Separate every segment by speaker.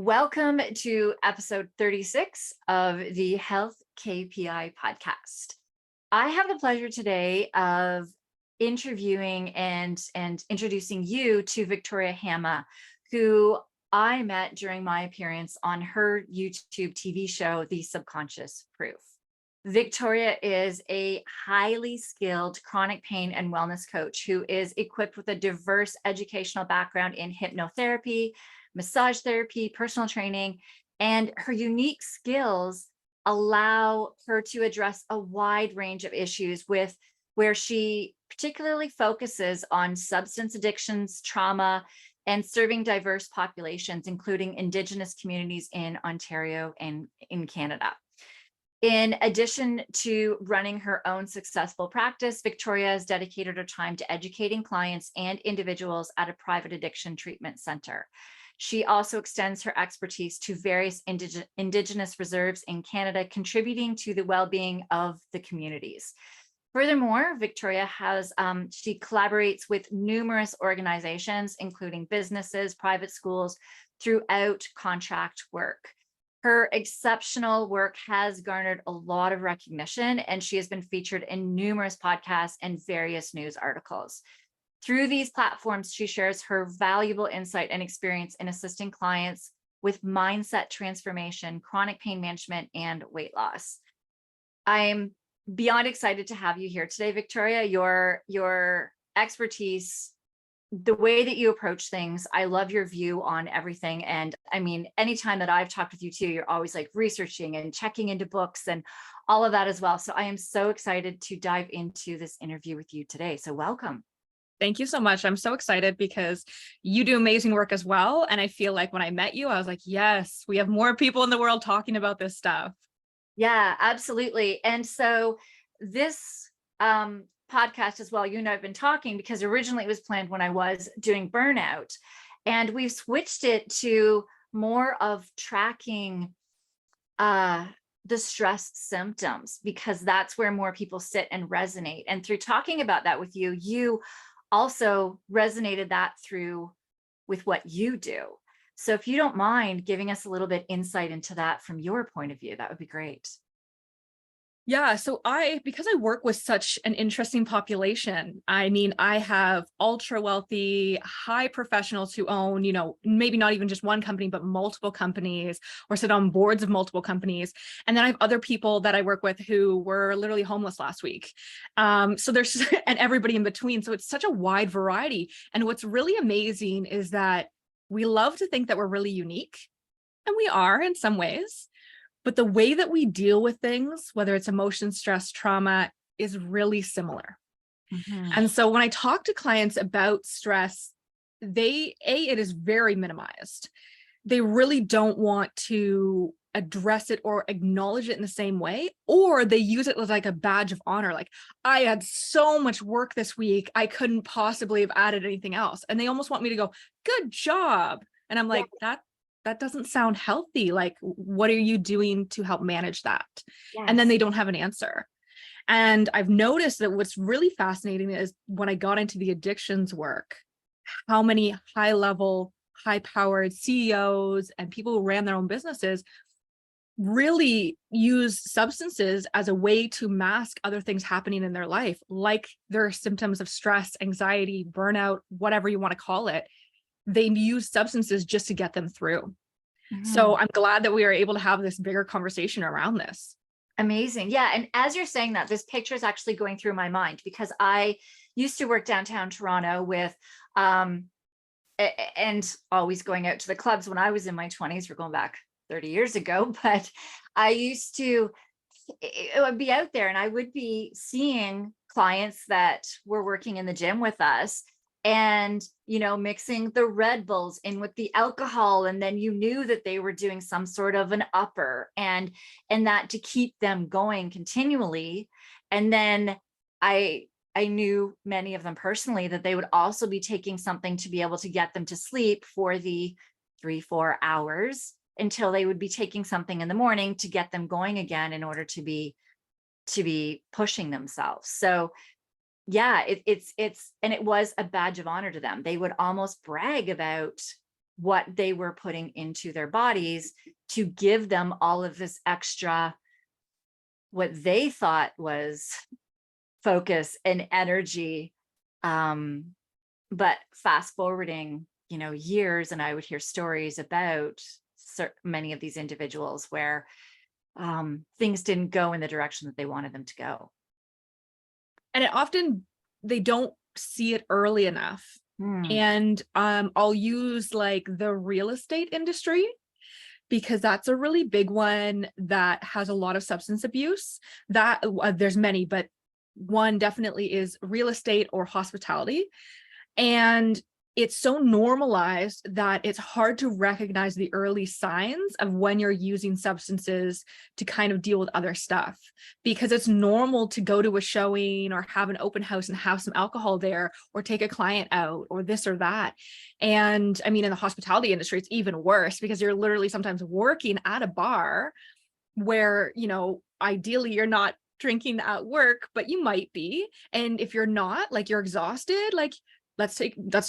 Speaker 1: Welcome to episode 36 of the Health KPI podcast. I have the pleasure today of interviewing and introducing you to Viktoria Hamma, who I met during my appearance on her YouTube TV show, The Subconscious Proof. Viktoria is a highly skilled chronic pain and wellness coach who is equipped with a diverse educational background in hypnotherapy, massage therapy, personal training, and her unique skills allow her to address a wide range of issues where she particularly focuses on substance addictions, trauma, and serving diverse populations, including Indigenous communities in Ontario and in Canada. In addition to running her own successful practice, Viktoria has dedicated her time to educating clients and individuals at a private addiction treatment center. She also extends her expertise to various Indigenous reserves in Canada, contributing to the well-being of the communities. Furthermore, Viktoria she collaborates with numerous organizations, including businesses, private schools, throughout contract work. Her exceptional work has garnered a lot of recognition, and she has been featured in numerous podcasts and various news articles. Through these platforms, she shares her valuable insight and experience in assisting clients with mindset transformation, chronic pain management, and weight loss. I'm beyond excited to have you here today, Viktoria. Your expertise, the way that you approach things, I love your view on everything. And I mean, anytime that I've talked with you too, you're always like researching and checking into books and all of that as well. So I am so excited to dive into this interview with you today. So welcome.
Speaker 2: Thank you so much. I'm so excited because you do amazing work as well. And I feel like when I met you, I was like, yes, we have more people in the world talking about this stuff.
Speaker 1: Yeah, absolutely. And so this podcast as well, you and I have been talking because originally it was planned when I was doing burnout, and we've switched it to more of tracking the stress symptoms, because that's where more people sit and resonate. And through talking about that with you, you also resonated that through with what you do. So if you don't mind giving us a little bit insight into that from your point of view, that would be great.
Speaker 2: Yeah. So because I work with such an interesting population, I mean, I have ultra wealthy, high professionals who own, maybe not even just one company, but multiple companies, or sit on boards of multiple companies. And then I have other people that I work with who were literally homeless last week. So there's, and everybody in between. So it's such a wide variety. And what's really amazing is that we love to think that we're really unique, and we are in some ways. But the way that we deal with things, whether it's emotion, stress, trauma, is really similar.
Speaker 1: Mm-hmm.
Speaker 2: And so when I talk to clients about stress, it is very minimized. They really don't want to address it or acknowledge it in the same way, or they use it as like a badge of honor. Like, I had so much work this week, I couldn't possibly have added anything else. And they almost want me to go, good job. And I'm like, that doesn't sound healthy. Like, what are you doing to help manage that?
Speaker 1: Yes.
Speaker 2: And then they don't have an answer. And I've noticed that what's really fascinating is when I got into the addictions work, how many high-level, high-powered CEOs and people who ran their own businesses really use substances as a way to mask other things happening in their life, like their symptoms of stress, anxiety, burnout, whatever you want to call it. They use substances just to get them through. Mm-hmm. So I'm glad that we are able to have this bigger conversation around this.
Speaker 1: Amazing. Yeah. And as you're saying that, this picture is actually going through my mind, because I used to work downtown Toronto with, and always going out to the clubs when I was in my 20s. We're going back 30 years ago, but I would be out there and I would be seeing clients that were working in the gym with us, and mixing the Red Bulls in with the alcohol, and then you knew that they were doing some sort of an upper, and that to keep them going continually. And then I knew many of them personally that they would also be taking something to be able to get them to sleep for the 3-4 hours until they would be taking something in the morning to get them going again in order to be pushing themselves. So yeah, it was a badge of honor to them. They would almost brag about what they were putting into their bodies to give them all of this extra, what they thought was focus and energy. But fast forwarding, years, and I would hear stories about many of these individuals where things didn't go in the direction that they wanted them to go.
Speaker 2: And it often, they don't see it early enough.
Speaker 1: Hmm.
Speaker 2: And I'll use like the real estate industry, because that's a really big one that has a lot of substance abuse. That there's many, but one definitely is real estate or hospitality. And it's so normalized that it's hard to recognize the early signs of when you're using substances to kind of deal with other stuff, because it's normal to go to a showing or have an open house and have some alcohol there, or take a client out, or this or that. And I mean, in the hospitality industry, it's even worse, because you're literally sometimes working at a bar where, ideally you're not drinking at work, but you might be. And if you're not, like, you're exhausted, like, let's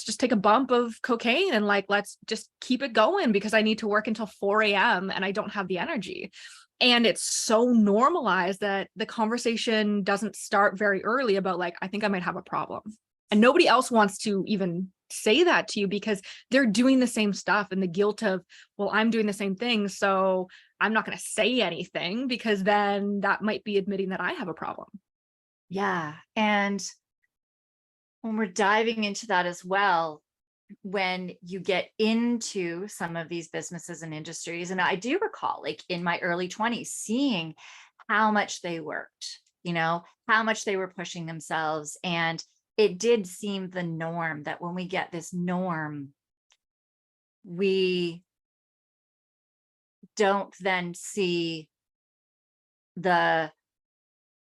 Speaker 2: just take a bump of cocaine and like, let's just keep it going, because I need to work until 4 a.m. and I don't have the energy. And it's so normalized that the conversation doesn't start very early about like, I think I might have a problem. And nobody else wants to even say that to you, because they're doing the same stuff, and the guilt of, well, I'm doing the same thing, so I'm not going to say anything, because then that might be admitting that I have a problem.
Speaker 1: Yeah. And when we're diving into that as well, when you get into some of these businesses and industries, and I do recall, like in my early 20s, seeing how much they worked, how much they were pushing themselves. And it did seem the norm that when we get this norm, we don't then see the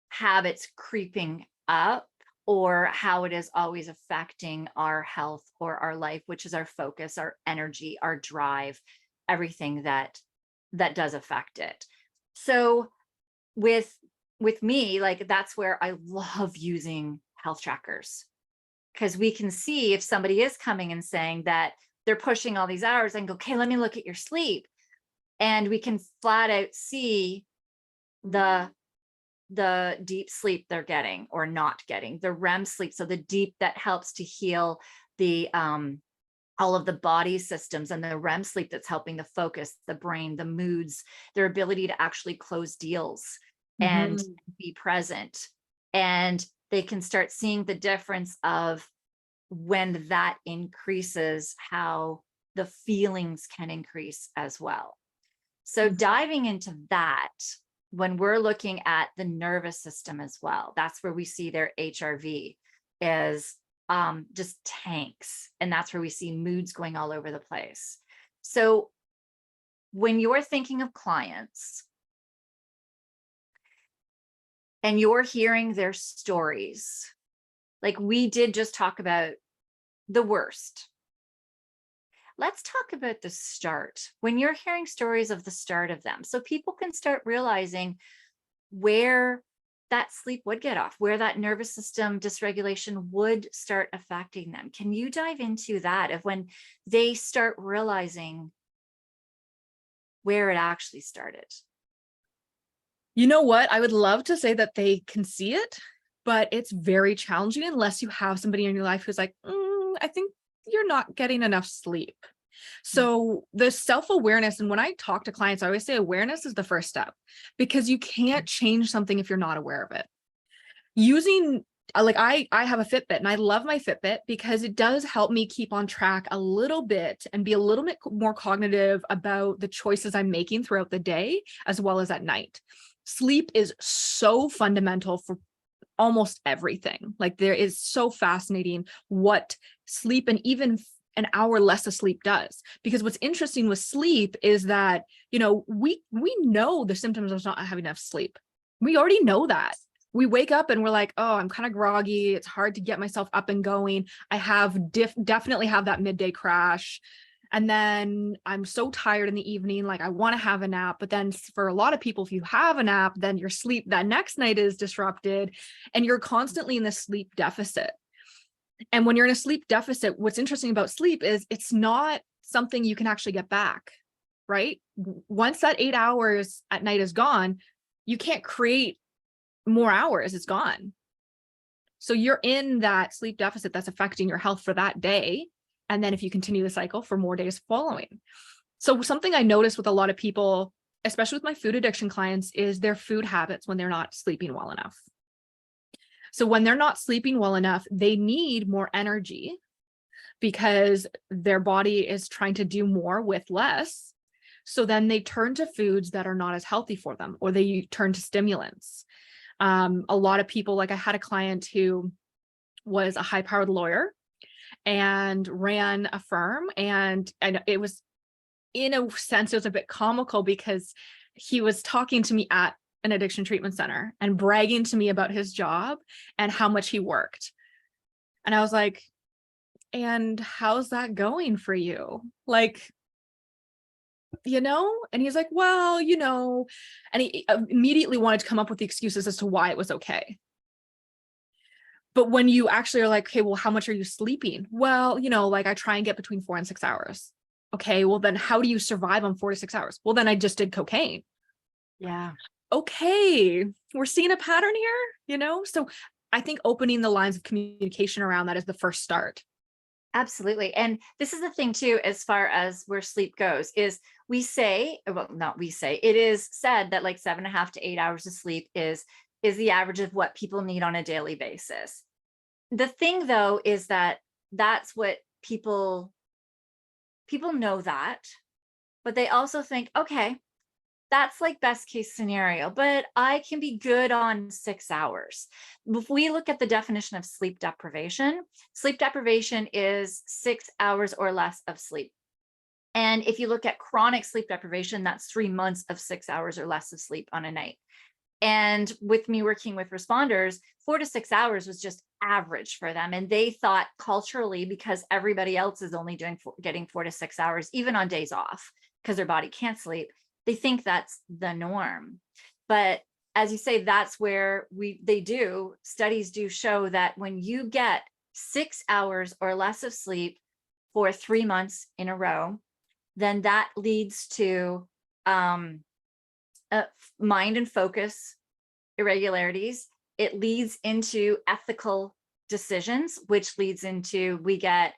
Speaker 1: habits creeping up, or how it is always affecting our health or our life, which is our focus, our energy, our drive, everything that does affect it. So with me, like, that's where I love using health trackers, because we can see if somebody is coming and saying that they're pushing all these hours, and go, okay, let me look at your sleep. And we can flat out see the deep sleep they're getting or not getting, the REM sleep. So the deep that helps to heal the all of the body systems, and the REM sleep that's helping the focus, the brain, the moods, their ability to actually close deals and be present. And they can start seeing the difference of when that increases, how the feelings can increase as well. So diving into that, when we're looking at the nervous system as well, that's where we see their HRV is just tanks. And that's where we see moods going all over the place. So when you're thinking of clients and you're hearing their stories, like we did just talk about the worst. Let's talk about the start, when you're hearing stories of the start of them, so people can start realizing where that sleep would get off, where that nervous system dysregulation would start affecting them. Can you dive into that, of when they start realizing where it actually started?
Speaker 2: You know what? I would love to say that they can see it, but it's very challenging unless you have somebody in your life who's like, I think you're not getting enough sleep. So the self-awareness, and when I talk to clients, I always say awareness is the first step, because you can't change something if you're not aware of it. Using, like, I have a Fitbit, and I love my Fitbit because it does help me keep on track a little bit and be a little bit more cognitive about the choices I'm making throughout the day, as well as at night. Sleep is so fundamental for almost everything. Like, there is so fascinating what sleep, and even an hour less of sleep, does. Because what's interesting with sleep is that, we know the symptoms of not having enough sleep. We already know that. We wake up and we're like, oh, I'm kind of groggy. It's hard to get myself up and going. I have definitely have that midday crash. And then I'm so tired in the evening, like I want to have a nap. But then for a lot of people, if you have a nap, then your sleep that next night is disrupted, and you're constantly in the sleep deficit. And when you're in a sleep deficit, what's interesting about sleep is it's not something you can actually get back, right? Once that 8 hours at night is gone, you can't create more hours. It's gone. So you're in that sleep deficit that's affecting your health for that day. And then if you continue the cycle for more days following. So something I notice with a lot of people, especially with my food addiction clients, is their food habits when they're not sleeping well enough. So when they're not sleeping well enough, they need more energy because their body is trying to do more with less. So then they turn to foods that are not as healthy for them, or they turn to stimulants. A lot of people, like I had a client who was a high-powered lawyer and ran a firm, and it was, in a sense, it was a bit comical because he was talking to me at an addiction treatment center and bragging to me about his job and how much he worked. And I was like, and how's that going for you? Like, and he's like, well, and he immediately wanted to come up with the excuses as to why it was okay. But when you actually are like, okay, well, how much are you sleeping? Well, like I try and get between 4 and 6 hours. Okay, well then how do you survive on 4 to 6 hours? Well, then I just did cocaine.
Speaker 1: Yeah.
Speaker 2: Okay, we're seeing a pattern here, So I think opening the lines of communication around that is the first start.
Speaker 1: Absolutely. And this is the thing too, as far as where sleep goes, is we say, well, not we say, it is said that like 7.5 to 8 hours of sleep is the average of what people need on a daily basis. The thing though, is that that's what people know that, but they also think, okay, that's like best case scenario, but I can be good on 6 hours. If we look at the definition of sleep deprivation is 6 hours or less of sleep. And if you look at chronic sleep deprivation, that's 3 months of 6 hours or less of sleep on a night. And with me working with responders, 4 to 6 hours was just average for them. And they thought culturally, because everybody else is only getting 4 to 6 hours, even on days off, because their body can't sleep, they think that's the norm. But as you say, that's where studies do show that when you get 6 hours or less of sleep for 3 months in a row, then that leads to mind and focus irregularities. It leads into ethical decisions, which leads into, we get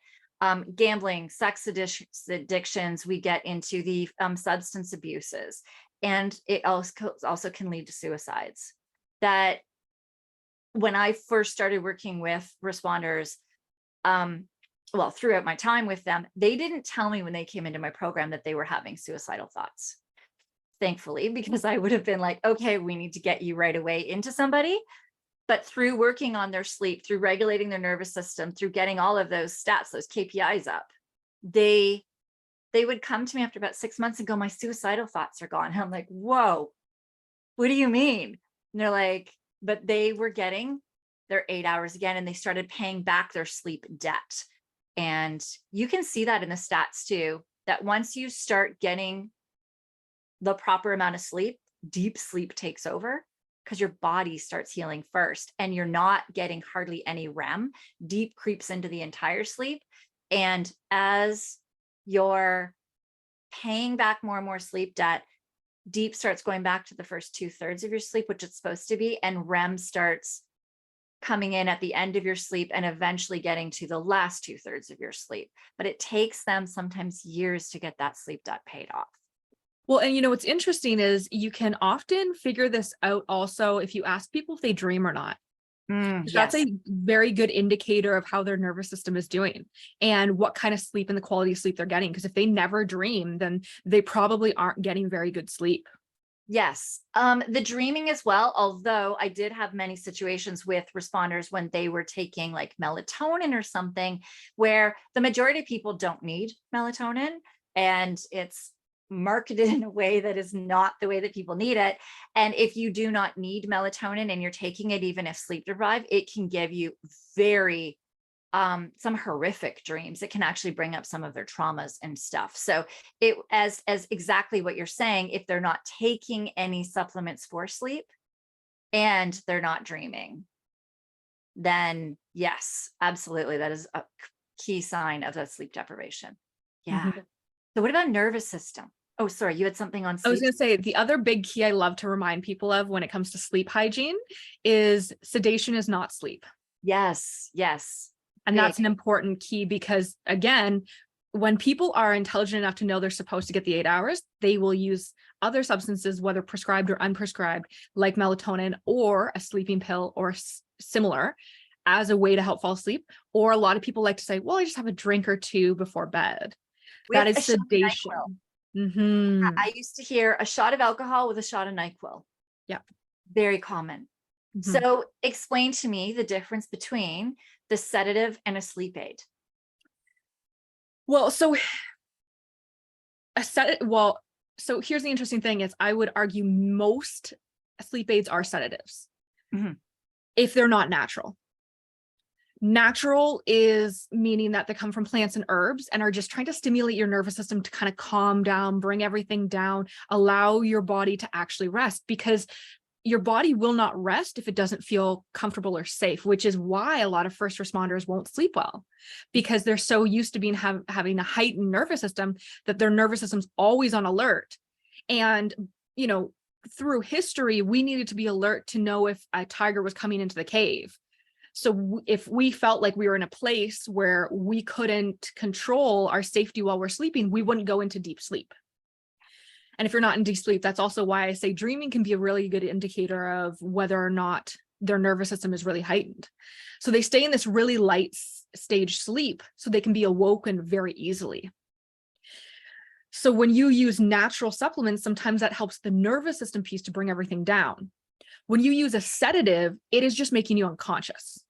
Speaker 1: gambling, sex addictions, we get into the substance abuses, and it also can lead to suicides. That when I first started working with responders, well, throughout my time with them, they didn't tell me when they came into my program that they were having suicidal thoughts, thankfully, because I would have been like, okay, we need to get you right away into somebody. But through working on their sleep, through regulating their nervous system, through getting all of those stats, those KPIs up, they would come to me after about 6 months and go, my suicidal thoughts are gone. And I'm like, whoa, what do you mean? And they're like, but they were getting their 8 hours again, and they started paying back their sleep debt. And you can see that in the stats too, that once you start getting the proper amount of sleep, deep sleep takes over, because your body starts healing first, and you're not getting hardly any REM. Deep creeps into the entire sleep. And as you're paying back more and more sleep debt, deep starts going back to the first 2/3 of your sleep, which it's supposed to be, and REM starts coming in at the end of your sleep and eventually getting to the last 2/3 of your sleep. But it takes them sometimes years to get that sleep debt paid off.
Speaker 2: Well, and what's interesting is you can often figure this out also if you ask people if they dream or not. That's
Speaker 1: Yes.
Speaker 2: a very good indicator of how their nervous system is doing and what kind of sleep and the quality of sleep they're getting. Because if they never dream, then they probably aren't getting very good sleep.
Speaker 1: Yes. The dreaming as well, although I did have many situations with responders when they were taking like melatonin or something, where the majority of people don't need melatonin, and it's marketed in a way that is not the way that people need it. And if you do not need melatonin and you're taking it, even if sleep deprived, it can give you very some horrific dreams. It can actually bring up some of their traumas and stuff. So it, as exactly what you're saying, if they're not taking any supplements for sleep and they're not dreaming, then yes, absolutely, that is a key sign of that sleep deprivation. Yeah. So what about nervous system? Oh, sorry, you had something on
Speaker 2: I was
Speaker 1: sleep.
Speaker 2: going to say the other big key I love to remind people of when it comes to sleep hygiene is sedation is not sleep.
Speaker 1: Yes, yes.
Speaker 2: And
Speaker 1: Big.
Speaker 2: that's an important key because, again, when people are intelligent enough to know they're supposed to get the 8 hours, they will use other substances, whether prescribed or unprescribed, like melatonin or a sleeping pill or similar, as a way to help fall asleep. Or a lot of people like to say, well, I just have a drink or two before bed.
Speaker 1: We
Speaker 2: That
Speaker 1: have a
Speaker 2: is
Speaker 1: shot of NyQuil.
Speaker 2: sedation. Mm-hmm.
Speaker 1: I used to hear a shot of alcohol with a shot of NyQuil.
Speaker 2: Yeah.
Speaker 1: Very common.
Speaker 2: Mm-hmm.
Speaker 1: So explain to me the difference between the sedative and a sleep aid.
Speaker 2: Well, so so here's the interesting thing is I would argue most sleep aids are sedatives if they're not natural. Natural is meaning that they come from plants and herbs and are just trying to stimulate your nervous system to kind of calm down, bring everything down, allow your body to actually rest, because your body will not rest if it doesn't feel comfortable or safe, which is why a lot of first responders won't sleep well, because they're so used to being having a heightened nervous system that their nervous system's always on alert. And, through history, we needed to be alert to know if a tiger was coming into the cave. So if we felt like we were in a place where we couldn't control our safety while we're sleeping, we wouldn't go into deep sleep. And if you're not in deep sleep, that's also why I say dreaming can be a really good indicator of whether or not their nervous system is really heightened. So they stay in this really light stage sleep so they can be awoken very easily. So when you use natural supplements, sometimes that helps the nervous system piece to bring everything down. When you use a sedative, it is just making you unconscious.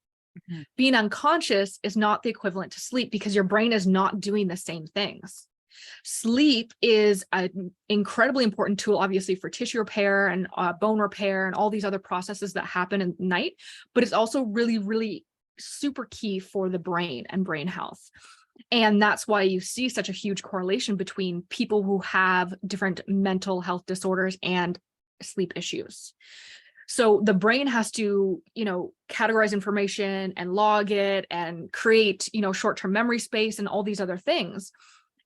Speaker 2: Being unconscious is not the equivalent to sleep because your brain is not doing the same things. Sleep is an incredibly important tool, obviously, for tissue repair and bone repair and all these other processes that happen at night, but it's also really, really super key for the brain and brain health. And that's why you see such a huge correlation between people who have different mental health disorders and sleep issues. So the brain has to, categorize information and log it and create, short-term memory space and all these other things.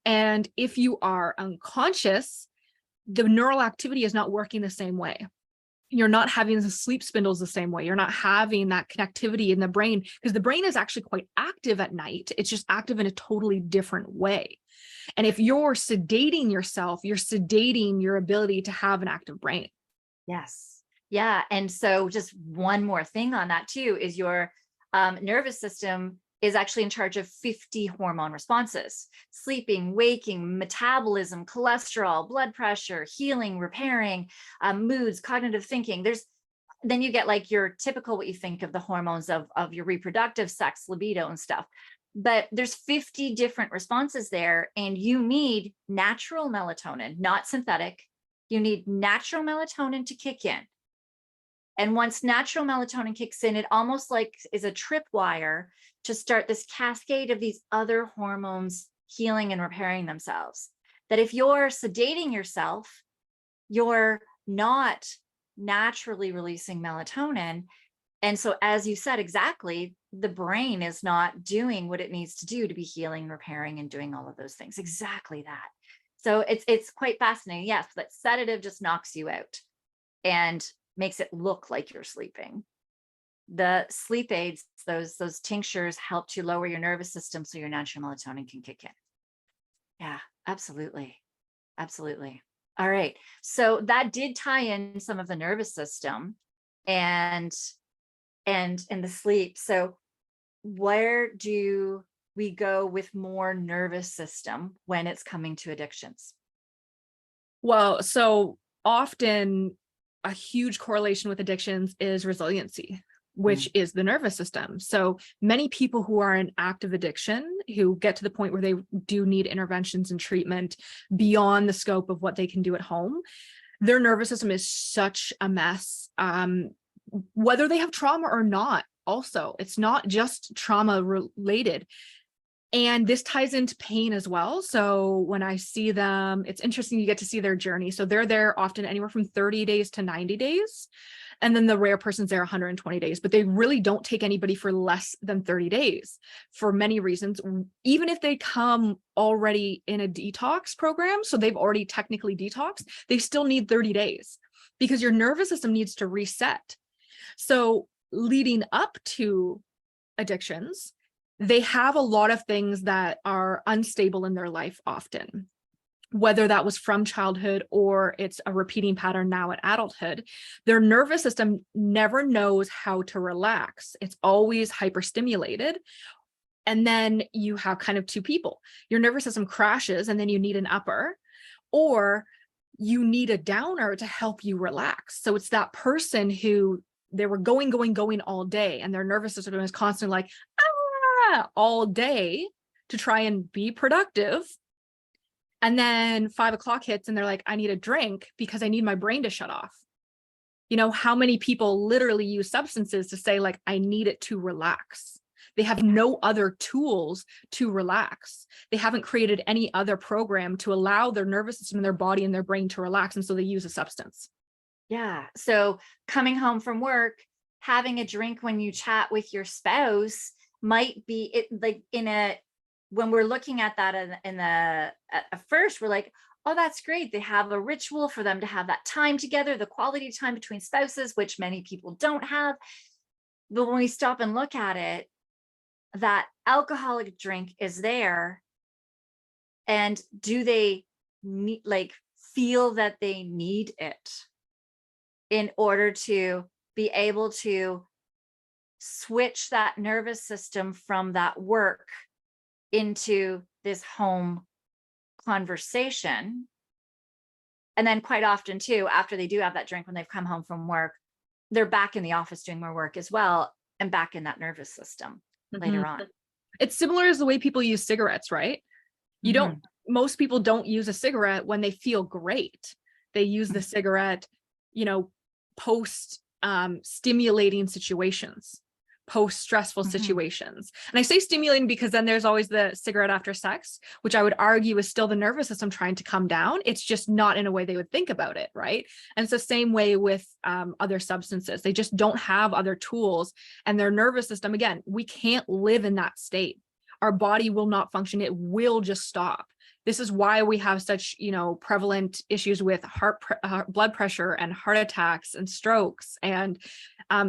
Speaker 2: And if you are unconscious, the neural activity is not working the same way. You're not having the sleep spindles the same way. You're not having that connectivity in the brain because the brain is actually quite active at night. It's just active in a totally different way. And if you're sedating yourself, you're sedating your ability to have an active brain.
Speaker 1: Yes. Yeah. And so just one more thing on that too, is your nervous system is actually in charge of 50 hormone responses: sleeping, waking, metabolism, cholesterol, blood pressure, healing, repairing, moods, cognitive thinking. Then you get like your typical, what you think of the hormones of your reproductive, sex, libido and stuff. But there's 50 different responses there, and you need natural melatonin, not synthetic. You need natural melatonin to kick in. And once natural melatonin kicks in, it almost like is a tripwire to start this cascade of these other hormones healing and repairing themselves. That if you're sedating yourself, you're not naturally releasing melatonin. And so, as you said, exactly, the brain is not doing what it needs to do to be healing, repairing, and doing all of those things. Exactly that. So it's quite fascinating. Yes, that sedative just knocks you out and makes it look like you're sleeping. The sleep aids, those tinctures, help to lower your nervous system so your natural melatonin can kick in. Yeah, absolutely. Absolutely. All right. So that did tie in some of the nervous system and the sleep. So where do we go with more nervous system when it's coming to addictions?
Speaker 2: Well, so often a huge correlation with addictions is resiliency, which is the nervous system. So many people who are in active addiction, who get to the point where they do need interventions and treatment beyond the scope of what they can do at home, their nervous system is such a mess, whether they have trauma or not. Also, it's not just trauma related. And this ties into pain as well. So when I see them, it's interesting, you get to see their journey. So they're there often anywhere from 30 days to 90 days. And then the rare person's there 120 days, but they really don't take anybody for less than 30 days for many reasons. Even if they come already in a detox program, so they've already technically detoxed, they still need 30 days because your nervous system needs to reset. So leading up to addictions, they have a lot of things that are unstable in their life often, whether that was from childhood or it's a repeating pattern now at adulthood. Their nervous system never knows how to relax. It's always hyperstimulated. And then you have kind of two people. Your nervous system crashes and then you need an upper, or you need a downer to help you relax. So it's that person who they were going all day and their nervous system is constantly like, all day to try and be productive. And then 5 o'clock hits and they're like, I need a drink because I need my brain to shut off. You know, how many people literally use substances to say like, I need it to relax. They have no other tools to relax. They haven't created any other program to allow their nervous system and their body and their brain to relax. And so they use a substance.
Speaker 1: Yeah. So coming home from work, having a drink when you chat with your spouse might be it, like when we're looking at that at first, we're like, oh, that's great. They have a ritual for them to have that time together, the quality time between spouses, which many people don't have. But when we stop and look at it, that alcoholic drink is there. And do they need, like, feel that they need it in order to be able to switch that nervous system from that work into this home conversation? And then quite often too, after they do have that drink, when they've come home from work, they're back in the office doing more work as well and back in that nervous system later on.
Speaker 2: It's similar as the way people use cigarettes, right? You don't, most people don't use a cigarette when they feel great. They use the cigarette, you know, post stimulating situations, post stressful situations. And I say stimulating because then there's always the cigarette after sex, which I would argue is still the nervous system trying to come down. It's just not in a way they would think about it, right? And it's the same way with other substances. They just don't have other tools, and their nervous system, again, we can't live in that state. Our body will not function. It will just stop. This is why we have such, you know, prevalent issues with blood pressure and heart attacks and strokes, and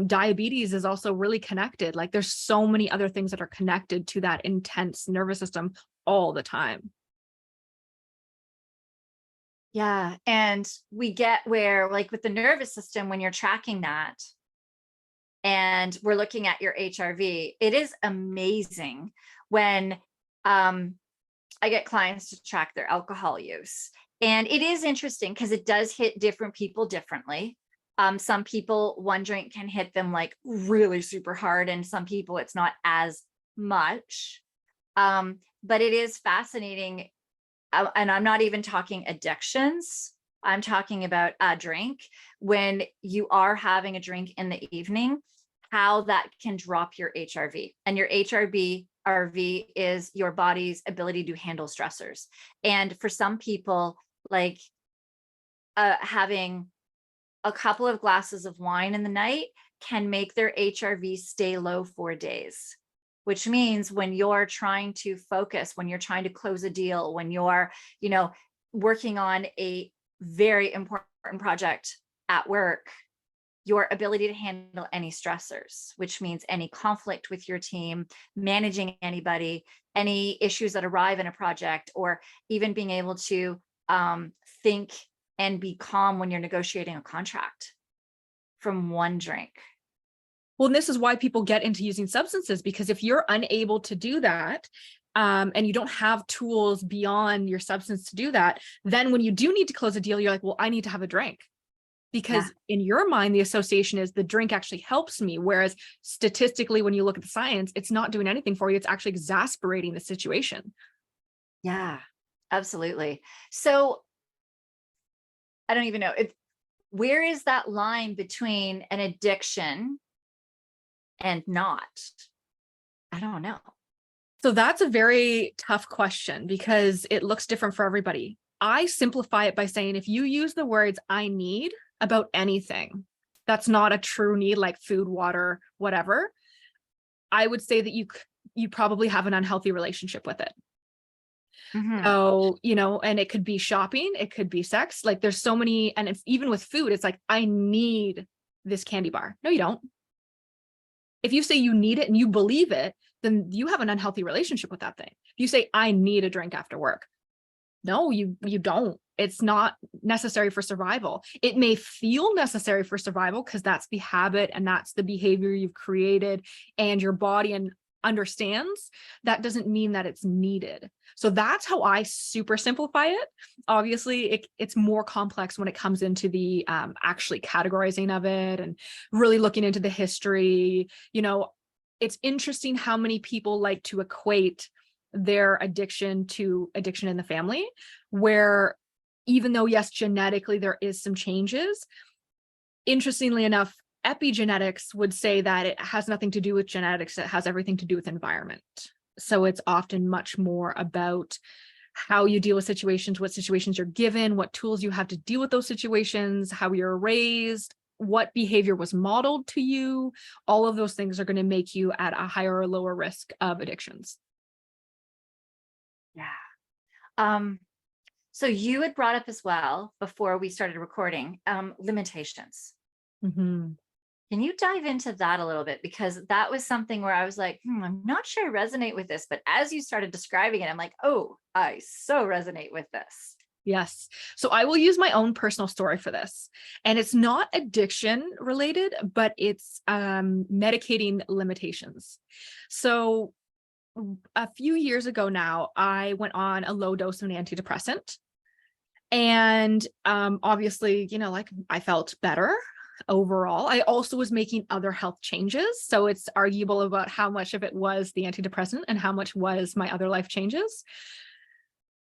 Speaker 2: diabetes is also really connected. Like there's so many other things that are connected to that intense nervous system all the time.
Speaker 1: Yeah. And we get where, like with the nervous system, when you're tracking that and we're looking at your HRV, it is amazing when I get clients to track their alcohol use. And it is interesting because it does hit different people differently. Some people, one drink can hit them like really super hard, and some people it's not as much. But it is fascinating. And I'm not even talking addictions. I'm talking about a drink. When you are having a drink in the evening, how that can drop your HRV. And your HRV is your body's ability to handle stressors. And for some people, like having a couple of glasses of wine in the night can make their HRV stay low for days, which means when you're trying to focus, when you're trying to close a deal, when you're, you know, working on a very important project at work, your ability to handle any stressors, which means any conflict with your team, managing anybody, any issues that arrive in a project, or even being able to think and be calm when you're negotiating a contract from one drink.
Speaker 2: Well, and this is why people get into using substances, because if you're unable to do that, and you don't have tools beyond your substance to do that, then when you do need to close a deal, you're like, well, I need to have a drink. Because in your mind, the association is the drink actually helps me. Whereas statistically, when you look at the science, it's not doing anything for you. It's actually exasperating the situation.
Speaker 1: Yeah, absolutely. So I don't even know where is that line between an addiction and not? I don't know.
Speaker 2: So that's a very tough question because it looks different for everybody. I simplify it by saying if you use the words I need about anything that's not a true need, like food, water, whatever, I would say that you probably have an unhealthy relationship with it.
Speaker 1: Mhm.
Speaker 2: So, and it could be shopping, it could be sex. Like there's so many, and even with food, it's like, I need this candy bar. No, you don't. If you say you need it and you believe it, then you have an unhealthy relationship with that thing. If you say, I need a drink after work, no, you don't. It's not necessary for survival. It may feel necessary for survival because that's the habit and that's the behavior you've created and your body understands. That doesn't mean that it's needed. So that's how I super simplify it. Obviously, it's more complex when it comes into the actually categorizing of it and really looking into the history. It's interesting how many people like to equate their addiction to addiction in the family, where even though, yes, genetically there is some changes, interestingly enough, epigenetics would say that it has nothing to do with genetics. It has everything to do with environment. So it's often much more about how you deal with situations, what situations you're given, what tools you have to deal with those situations, how you're raised, what behavior was modeled to you. All of those things are going to make you at a higher or lower risk of addictions.
Speaker 1: Yeah. So you had brought up as well before we started recording, limitations.
Speaker 2: Mm-hmm.
Speaker 1: Can you dive into that a little bit? Because that was something where I was like, I'm not sure I resonate with this. But as you started describing it, I'm like, oh, I so resonate with this.
Speaker 2: Yes. So I will use my own personal story for this. And it's not addiction related, but it's medicating limitations. So a few years ago now, I went on a low dose of an antidepressant. And obviously, like I felt better overall. I also was making other health changes. So it's arguable about how much of it was the antidepressant and how much was my other life changes.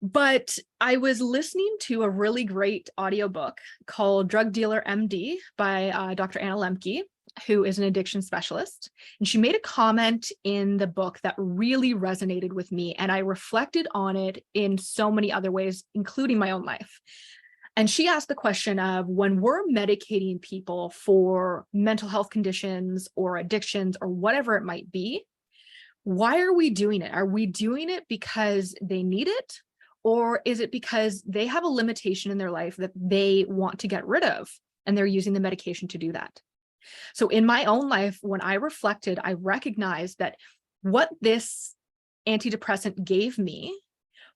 Speaker 2: But I was listening to a really great audiobook called Drug Dealer MD by Dr. Anna Lemke, who is an addiction specialist. And she made a comment in the book that really resonated with me. And I reflected on it in so many other ways, including my own life. And she asked the question of when we're medicating people for mental health conditions or addictions or whatever it might be, why are we doing it? Are we doing it because they need it? Or is it because they have a limitation in their life that they want to get rid of and they're using the medication to do that? So in my own life, when I reflected, I recognized that what this antidepressant gave me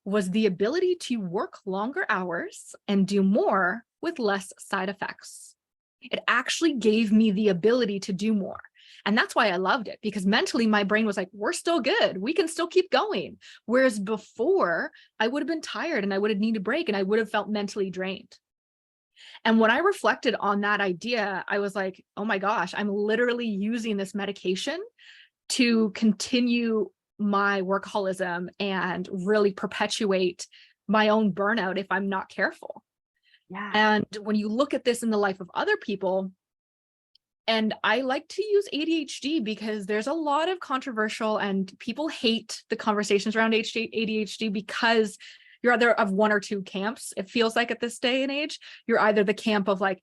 Speaker 2: was the ability to work longer hours and do more with less side effects. It actually gave me the ability to do more. And that's why I loved it, because mentally my brain was like, we're still good. We can still keep going. Whereas before I would have been tired and I would have needed a break and I would have felt mentally drained. And when I reflected on that idea, I was like, oh my gosh, I'm literally using this medication to continue my workaholism and really perpetuate my own burnout if I'm not careful.
Speaker 1: Yeah.
Speaker 2: And when you look at this in the life of other people, and I like to use ADHD because there's a lot of controversial and people hate the conversations around ADHD because you're either of one or two camps. It feels like at this day and age, you're either the camp of like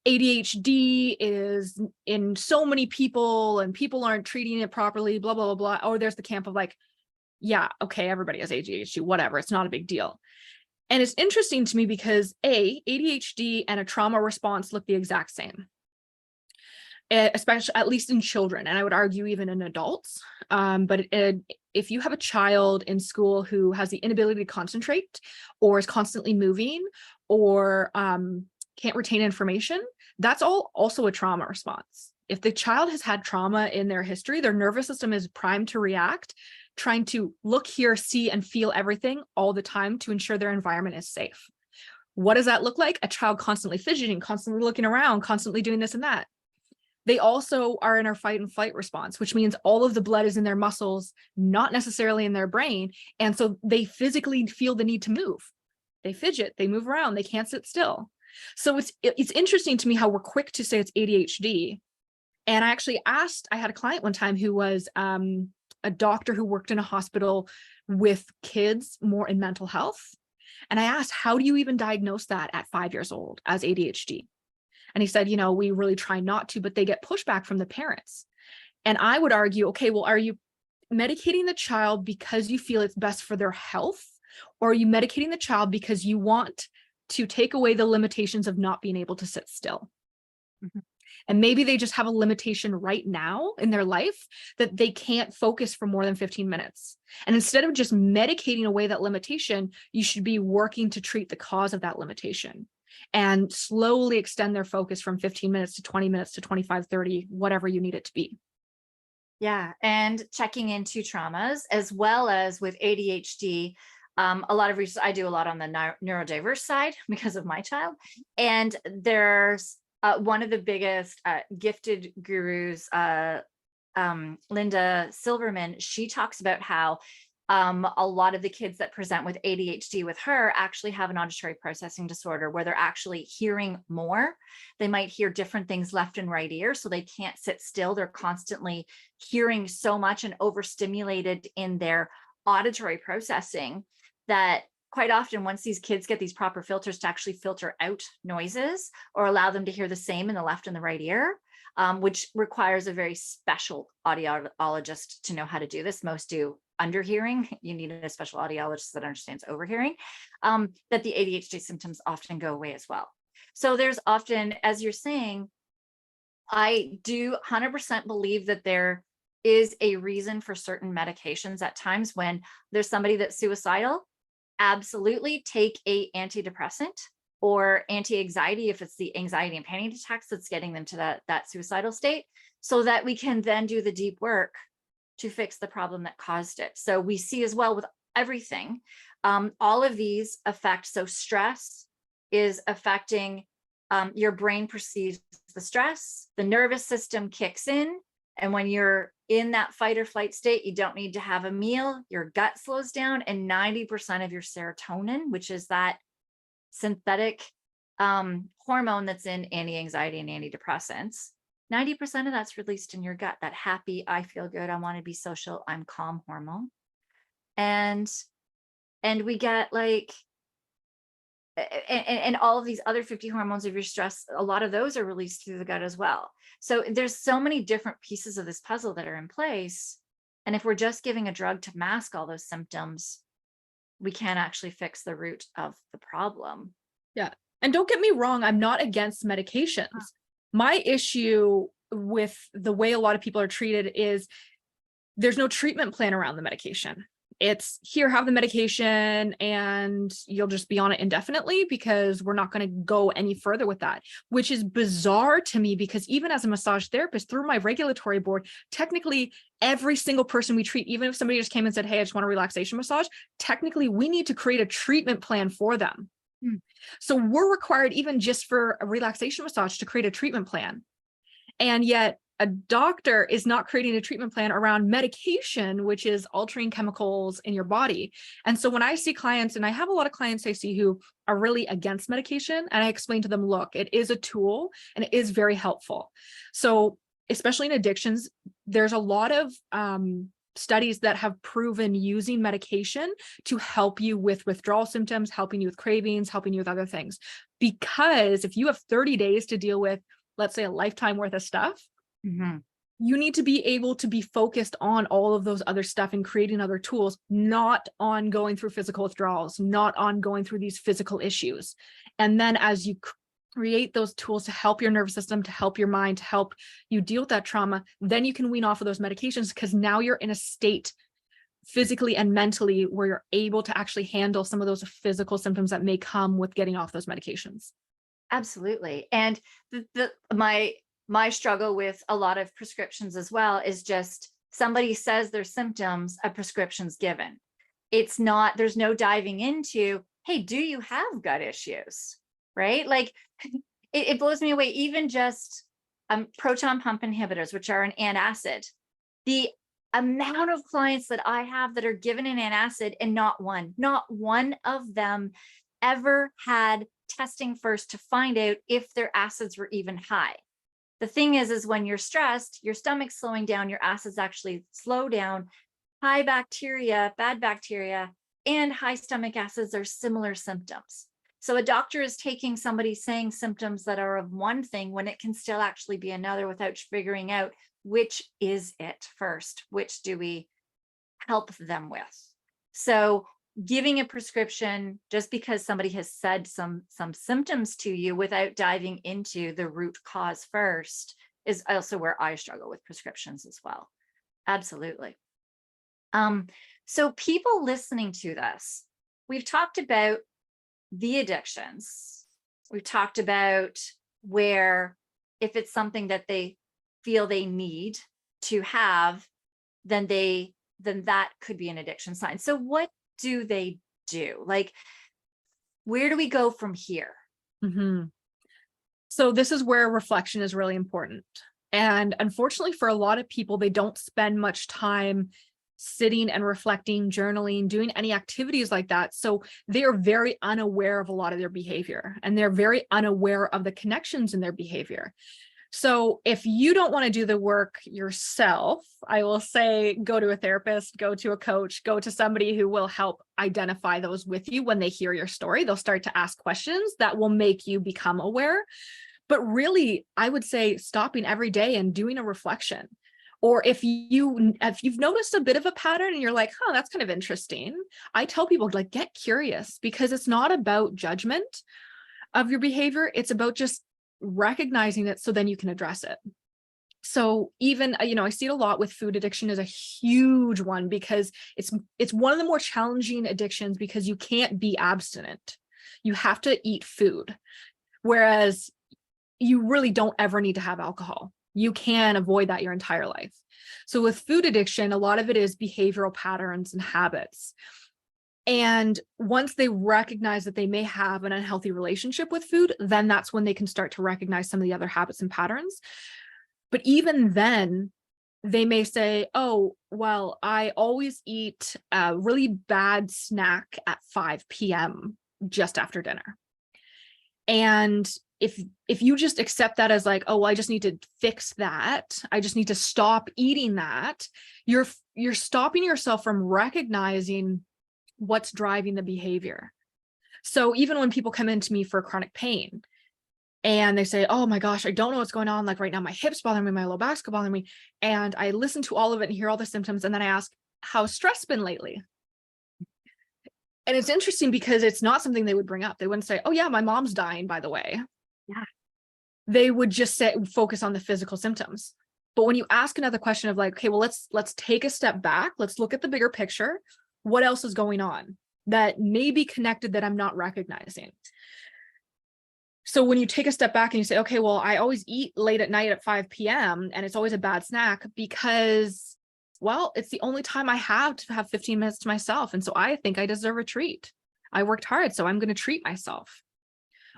Speaker 2: ADHD is in so many people and people aren't treating it properly, blah, blah, blah, blah. Or there's the camp of like, yeah, okay, everybody has ADHD, whatever. It's not a big deal. And it's interesting to me because ADHD and a trauma response look the exact same. Especially at least in children, and I would argue even in adults. But if you have a child in school who has the inability to concentrate or is constantly moving or can't retain information, that's all also a trauma response. If the child has had trauma in their history, their nervous system is primed to react, trying to look, hear, see, and feel everything all the time to ensure their environment is safe. What does that look like? A child constantly fidgeting, constantly looking around, constantly doing this and that. They also are in our fight and flight response, which means all of the blood is in their muscles, not necessarily in their brain. And so they physically feel the need to move. They fidget, they move around, they can't sit still. So it's interesting to me how we're quick to say it's ADHD. And I actually I had a client one time who was a doctor who worked in a hospital with kids more in mental health. And I asked, how do you even diagnose that at 5 years old as ADHD? And he said, we really try not to, but they get pushback from the parents. And I would argue, okay, well, are you medicating the child because you feel it's best for their health? Or are you medicating the child because you want to take away the limitations of not being able to sit still?
Speaker 1: Mhm.
Speaker 2: And maybe they just have a limitation right now in their life that they can't focus for more than 15 minutes. And instead of just medicating away that limitation, you should be working to treat the cause of that limitation and slowly extend their focus from 15 minutes to 20 minutes to 25, 30, whatever you need it to be.
Speaker 1: Yeah. And checking into traumas as well as with ADHD. A lot of research, I do a lot on the neurodiverse side because of my child. And there's one of the biggest gifted gurus, Linda Silverman. She talks about how a lot of the kids that present with ADHD with her actually have an auditory processing disorder where they're actually hearing more. They might hear different things left and right ear, so they can't sit still. They're constantly hearing so much and overstimulated in their auditory processing that quite often, once these kids get these proper filters to actually filter out noises or allow them to hear the same in the left and the right ear, which requires a very special audiologist to know how to do this. Most do underhearing. You need a special audiologist that understands overhearing, that the ADHD symptoms often go away as well. So there's often, as you're saying, I do 100% believe that there is a reason for certain medications at times when there's somebody that's suicidal. Absolutely take a antidepressant or anti-anxiety if it's the anxiety and panic attacks that's getting them to that suicidal state, so that we can then do the deep work to fix the problem that caused it. So we see as well with everything, all of these affect, so stress is affecting, your brain perceives the stress, the nervous system kicks in, and when you're in that fight or flight state, you don't need to have a meal, your gut slows down, and 90% of your serotonin, which is that synthetic hormone that's in anti-anxiety and antidepressants, 90% of that's released in your gut, that happy, I feel good, I want to be social, I'm calm hormone. And we get like, and all of these other 50 hormones of your stress, a lot of those are released through the gut as well. So there's so many different pieces of this puzzle that are in place. And if we're just giving a drug to mask all those symptoms, we can't actually fix the root of the problem.
Speaker 2: Yeah. And don't get me wrong, I'm not against medications. My issue with the way a lot of people are treated is there's no treatment plan around the medication. It's here, have the medication, and you'll just be on it indefinitely because we're not going to go any further with that, which is bizarre to me because even as a massage therapist through my regulatory board, technically every single person we treat, even if somebody just came and said, hey, I just want a relaxation massage, technically we need to create a treatment plan for them. So we're required even just for a relaxation massage to create a treatment plan. And yet a doctor is not creating a treatment plan around medication, which is altering chemicals in your body. And so when I see clients, and I have a lot of clients I see who are really against medication, and I explain to them, look, it is a tool and it is very helpful. So especially in addictions, there's a lot of studies that have proven using medication to help you with withdrawal symptoms, helping you with cravings, helping you with other things. Because if you have 30 days to deal with, let's say, a lifetime worth of stuff, you need to be able to be focused on all of those other stuff and creating other tools, not on going through physical withdrawals, not on going through these physical issues. And then as you create those tools to help your nervous system, to help your mind, to help you deal with that trauma, then you can wean off of those medications because now you're in a state physically and mentally where you're able to actually handle some of those physical symptoms that may come with getting off those medications.
Speaker 1: Absolutely. And my struggle with a lot of prescriptions as well is just somebody says their symptoms, a prescription's given. It's not, there's no diving into, hey, do you have gut issues? Right? Like it blows me away. Even just proton pump inhibitors, which are an antacid, the amount of clients that I have that are given an antacid and not one of them ever had testing first to find out if their acids were even high. The thing is when you're stressed, your stomach's slowing down, your acids actually slow down, high bacteria, bad bacteria, and high stomach acids are similar symptoms. So a doctor is taking somebody saying symptoms that are of one thing when it can still actually be another without figuring out which is it first, which do we help them with. So giving a prescription just because somebody has said some symptoms to you without diving into the root cause first is also where I struggle with prescriptions as well. Absolutely. So people listening to this, we've talked about the addictions. We've talked about where if it's something that they feel they need to have, then that could be an addiction sign. So what do they do? Like, where do we go from here?
Speaker 2: Mhm. So this is where reflection is really important. And unfortunately, for a lot of people, they don't spend much time sitting and reflecting, journaling, doing any activities like that. So they are very unaware of a lot of their behavior, and they're very unaware of the connections in their behavior. So if you don't want to do the work yourself, I will say go to a therapist, go to a coach, go to somebody who will help identify those with you. When they hear your story, they'll start to ask questions that will make you become aware. But really, I would say stopping every day and doing a reflection. Or if you've noticed a bit of a pattern and you're like, oh, that's kind of interesting. I tell people, like, get curious, because it's not about judgment of your behavior. It's about just recognizing it so then you can address it. So even, I see it a lot with food addiction is a huge one, because it's one of the more challenging addictions because you can't be abstinent. You have to eat food. Whereas you really don't ever need to have alcohol. You can avoid that your entire life. So with food addiction, a lot of it is behavioral patterns and habits. And once they recognize that they may have an unhealthy relationship with food, then that's when they can start to recognize some of the other habits and patterns. But even then, they may say, oh, well, I always eat a really bad snack at 5 p.m. just after dinner. And if you just accept that as like, oh, well, I just need to fix that, I just need to stop eating that, you're stopping yourself from recognizing what's driving the behavior. So even when people come into me for chronic pain and they say, oh my gosh, I don't know what's going on, like right now my hips bother me, my low back's bother me, and I listen to all of it and hear all the symptoms, and then I ask, how's stress been lately? And it's interesting because it's not something they would bring up. They wouldn't say, oh yeah, my mom's dying, by the way.
Speaker 1: Yeah.
Speaker 2: They would just focus on the physical symptoms. But when you ask another question of like, okay, well, let's take a step back. Let's look at the bigger picture. What else is going on that may be connected that I'm not recognizing? So when you take a step back and you say, okay, well, I always eat late at night at 5 p.m. and it's always a bad snack because, well, it's the only time I have to have 15 minutes to myself. And so I think I deserve a treat. I worked hard, so I'm going to treat myself.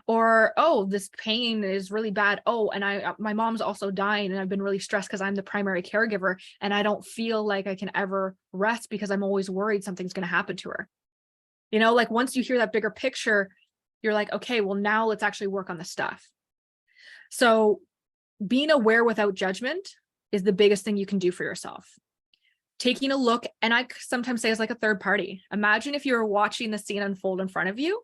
Speaker 2: Or, oh, this pain is really bad. Oh, and my mom's also dying and I've been really stressed because I'm the primary caregiver and I don't feel like I can ever rest because I'm always worried something's going to happen to her. Like once you hear that bigger picture, you're like, okay, well, now let's actually work on the stuff. So being aware without judgment is the biggest thing you can do for yourself. Taking a look, and I sometimes say as like a third party. Imagine if you were watching the scene unfold in front of you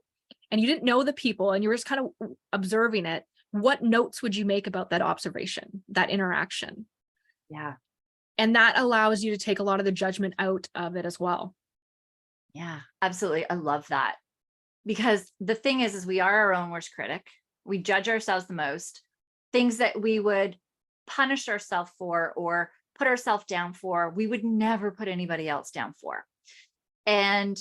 Speaker 2: and you didn't know the people and you were just kind of observing it. What notes would you make about that observation, that interaction?
Speaker 1: Yeah.
Speaker 2: And that allows you to take a lot of the judgment out of it as well.
Speaker 1: Yeah, absolutely. I love that. Because the thing is we are our own worst critic. We judge ourselves the most. Things that we would punish ourselves for or put ourselves down for, we would never put anybody else down for. And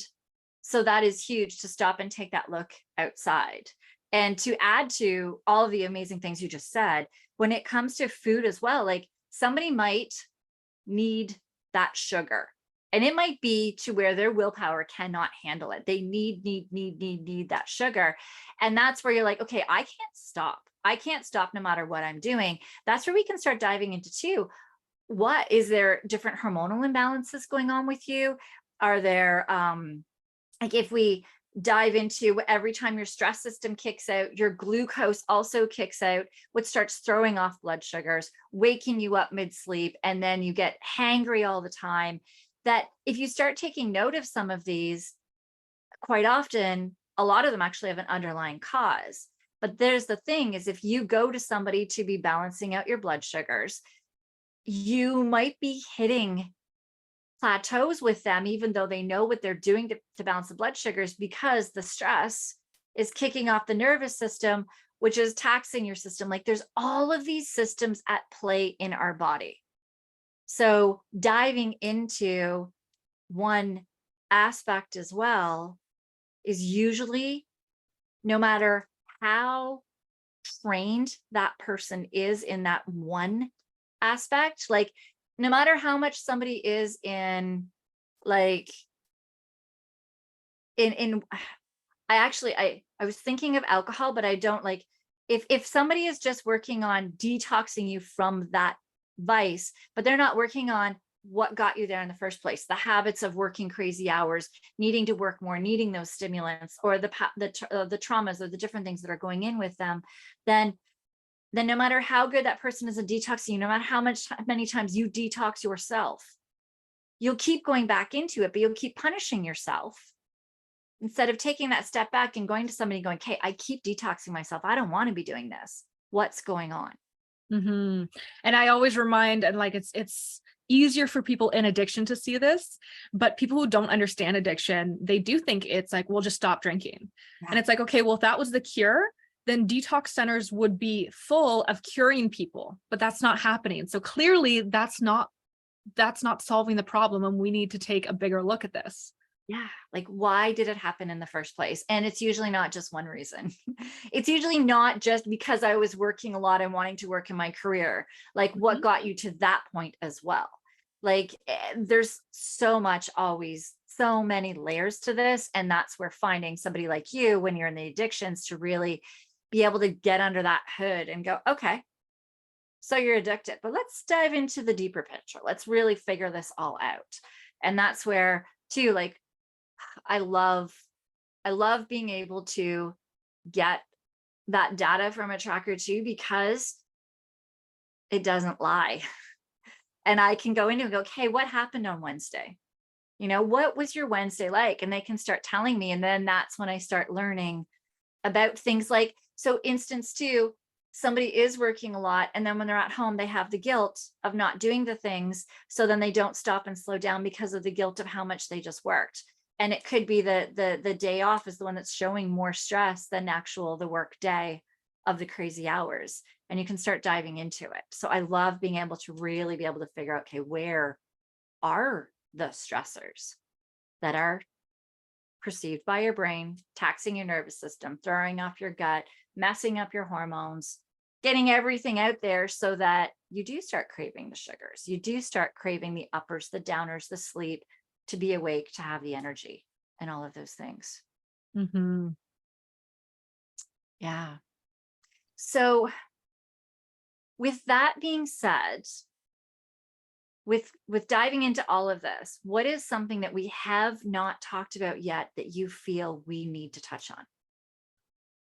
Speaker 1: so that is huge, to stop and take that look outside. And to add to all of the amazing things you just said, when it comes to food as well, like somebody might need that sugar. And it might be to where their willpower cannot handle it. They need that sugar. And that's where you're like, okay, I can't stop. I can't stop no matter what I'm doing. That's where we can start diving into too. What is there different hormonal imbalances going on with you? Are there, like if we dive into every time your stress system kicks out, your glucose also kicks out, which starts throwing off blood sugars, waking you up mid-sleep, and then you get hangry all the time. that if you start taking note of some of these, quite often, a lot of them actually have an underlying cause. But there's the thing is, if you go to somebody to be balancing out your blood sugars, you might be hitting plateaus with them, even though they know what they're doing to balance the blood sugars, because the stress is kicking off the nervous system, which is taxing your system. Like there's all of these systems at play in our body. So diving into one aspect as well is usually, no matter how trained that person is in that one aspect, like no matter how much somebody is in, like in I was thinking of alcohol, but I don't like, if somebody is just working on detoxing you from that vice, but they're not working on what got you there in the first place, the habits of working crazy hours, needing to work more, needing those stimulants, or the traumas or the different things that are going in with them, then no matter how good that person is at detoxing, no matter how many times you detox yourself, you'll keep going back into it, but you'll keep punishing yourself instead of taking that step back and going to somebody going, okay, I keep detoxing myself. I don't want to be doing this. What's going on?
Speaker 2: And I always remind, and like, it's easier for people in addiction to see this, but people who don't understand addiction, they do think it's like, we'll just stop drinking.
Speaker 1: Yeah.
Speaker 2: And it's like, okay, well, if that was the cure, then detox centers would be full of curing people, but that's not happening. So clearly that's not solving the problem. And we need to take a bigger look at this.
Speaker 1: Yeah. Like, why did it happen in the first place? And it's usually not just one reason. It's usually not just because I was working a lot and wanting to work in my career. Like, what got you to that point as well? Like, there's so many layers to this. And that's where finding somebody like you, when you're in the addictions, to really be able to get under that hood and go, okay, so you're addicted, but let's dive into the deeper picture. Let's really figure this all out. And that's where too, like, I love being able to get that data from a tracker too, because it doesn't lie. And I can go into and go, okay, what happened on Wednesday? What was your Wednesday like? And they can start telling me. And then that's when I start learning about things like, so instance two, somebody is working a lot, and then when they're at home, they have the guilt of not doing the things. So then they don't stop and slow down because of the guilt of how much they just worked. And it could be the day off is the one that's showing more stress than the work day of the crazy hours. And you can start diving into it. So I love being able to really be able to figure out, okay, where are the stressors that are perceived by your brain, taxing your nervous system, throwing off your gut, messing up your hormones, getting everything out there so that you do start craving the sugars. You do start craving the uppers, the downers, the sleep, to be awake, to have the energy, and all of those things. Yeah. So with that being said, with diving into all of this, what is something that we have not talked about yet that you feel we need to touch on?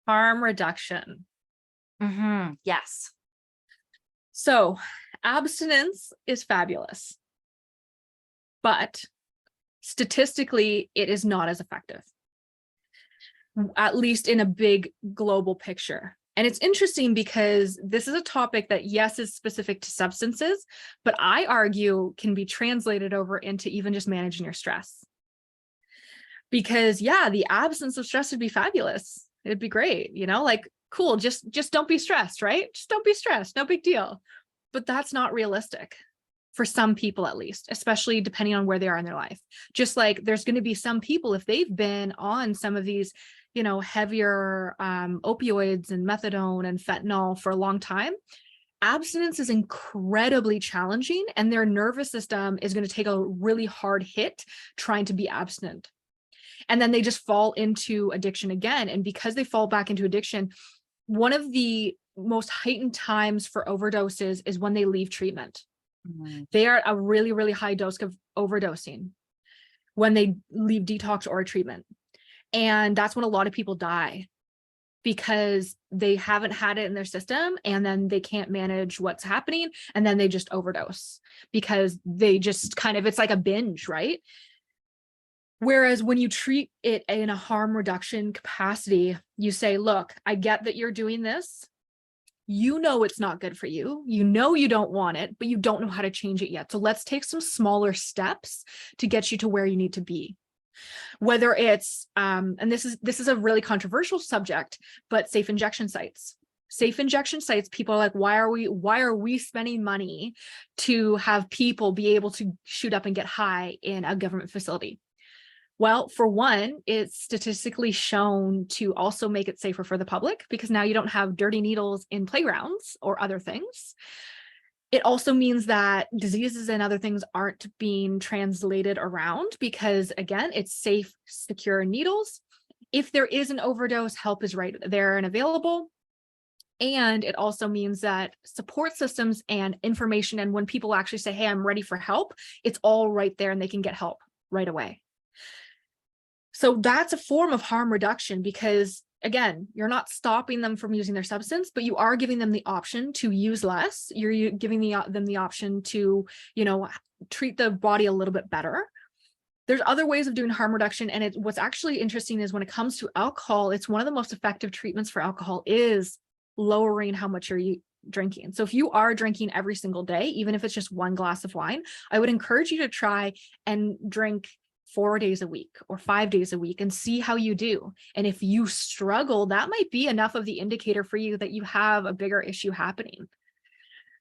Speaker 2: Harm reduction.
Speaker 1: Yes.
Speaker 2: So abstinence is fabulous, but statistically, it is not as effective, at least in a big global picture. And it's interesting because this is a topic that, yes, is specific to substances, but I argue can be translated over into even just managing your stress. Because yeah, the absence of stress would be fabulous. It'd be great, like, cool, just don't be stressed, right? Just don't be stressed, no big deal. But that's not realistic for some people, at least, especially depending on where they are in their life. Just like there's going to be some people, if they've been on some of these heavier opioids and methadone and fentanyl for a long time, abstinence is incredibly challenging, and their nervous system is going to take a really hard hit trying to be abstinent. And then they just fall into addiction again. And because they fall back into addiction, one of the most heightened times for overdoses is when they leave treatment. They are at a really, really high dose of overdosing when they leave detox or treatment. And that's when a lot of people die. because they haven't had it in their system, and then they can't manage what's happening, and then they just overdose because they just kind of, it's like a binge, right? Whereas when you treat it in a harm reduction capacity, you say, look, I get that you're doing this. You know it's not good for you. You know you don't want it, but you don't know how to change it yet. So let's take some smaller steps to get you to where you need to be. Whether it's, and this is a really controversial subject, but safe injection sites. Safe injection sites, people are like, why are we spending money to have people be able to shoot up and get high in a government facility? Well, for one, it's statistically shown to also make it safer for the public, because now you don't have dirty needles in playgrounds or other things. It also means that diseases and other things aren't being translated around because, again, it's safe, secure needles. If there is an overdose, help is right there and available. And it also means that support systems and information, and when people actually say, hey, I'm ready for help, it's all right there and they can get help right away. So that's a form of harm reduction because, again, you're not stopping them from using their substance, but you are giving them the option to use less. You're giving them the option to, treat the body a little bit better. There's other ways of doing harm reduction. And what's actually interesting is when it comes to alcohol, it's one of the most effective treatments for alcohol is lowering how much you're drinking. So if you are drinking every single day, even if it's just one glass of wine, I would encourage you to try and drink 4 days a week or 5 days a week and see how you do. And if you struggle, that might be enough of the indicator for you that you have a bigger issue happening.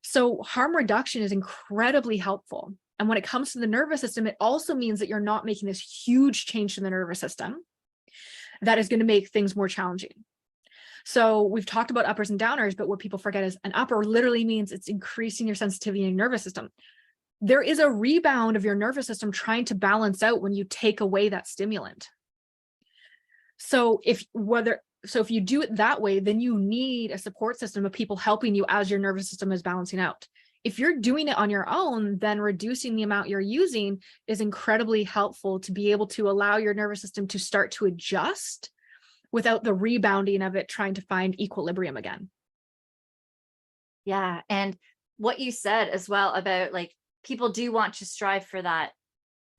Speaker 2: So harm reduction is incredibly helpful. And when it comes to the nervous system, it also means that you're not making this huge change to the nervous system that is going to make things more challenging. So we've talked about uppers and downers, but what people forget is an upper literally means it's increasing your sensitivity in your nervous system. There is a rebound of your nervous system trying to balance out when you take away that stimulant. So if you do it that way, then you need a support system of people helping you as your nervous system is balancing out. If you're doing it on your own, then reducing the amount you're using is incredibly helpful to be able to allow your nervous system to start to adjust without the rebounding of it trying to find equilibrium again.
Speaker 1: Yeah. And what you said as well about like, people do want to strive for that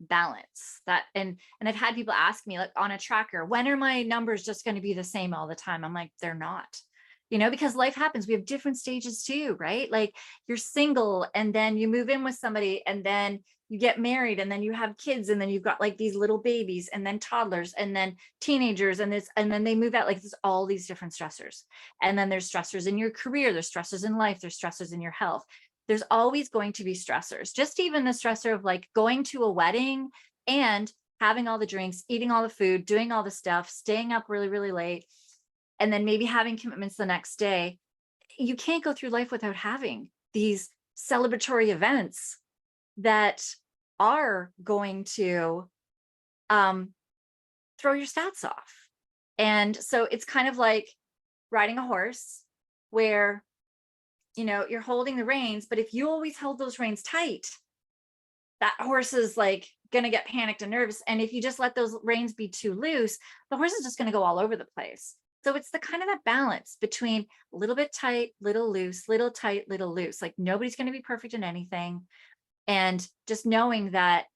Speaker 1: balance, and I've had people ask me like on a tracker, when are my numbers just going to be the same all the time? I'm like, they're not, because life happens. We have different stages too, right? Like you're single and then you move in with somebody and then you get married and then you have kids and then you've got like these little babies and then toddlers and then teenagers and then they move out. Like there's all these different stressors. And then there's stressors in your career, there's stressors in life, there's stressors in your health. There's always going to be stressors. Just even the stressor of like going to a wedding and having all the drinks, eating all the food, doing all the stuff, staying up really, really late, and then maybe having commitments the next day. You can't go through life without having these celebratory events that are going to throw your stats off. And so it's kind of like riding a horse where you're holding the reins, but if you always hold those reins tight, that horse is like going to get panicked and nervous. And if you just let those reins be too loose, the horse is just going to go all over the place. So it's the kind of that balance between a little bit tight, little loose, little tight, little loose. Like nobody's going to be perfect in anything. And just knowing that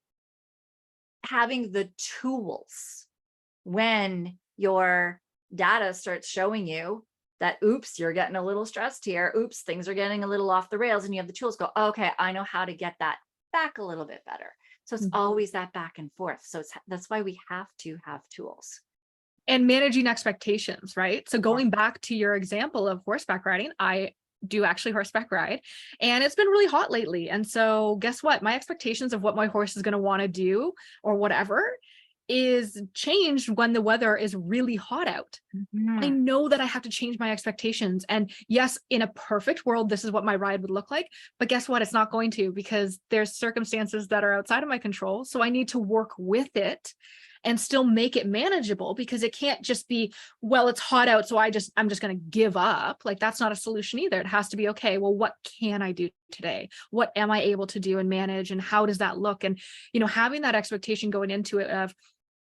Speaker 1: having the tools when your data starts showing you that, oops, you're getting a little stressed here. Oops, things are getting a little off the rails, and you have the tools go, okay, I know how to get that back a little bit better. So it's always that back and forth. So that's why we have to have tools.
Speaker 2: And managing expectations, right? So going back to your example of horseback riding, I do actually horseback ride, and it's been really hot lately. And so guess what? My expectations of what my horse is going to want to do or whatever is changed when the weather is really hot out. I know that I have to change my expectations. And yes, in a perfect world, this is what my ride would look like. But guess what? It's not going to, because there's circumstances that are outside of my control. So I need to work with it and still make it manageable, because it can't just be, well, it's hot out, so I'm just going to give up. Like that's not a solution either. It has to be, okay, well, what can I do today? What am I able to do and manage? And how does that look? And, having that expectation going into it of,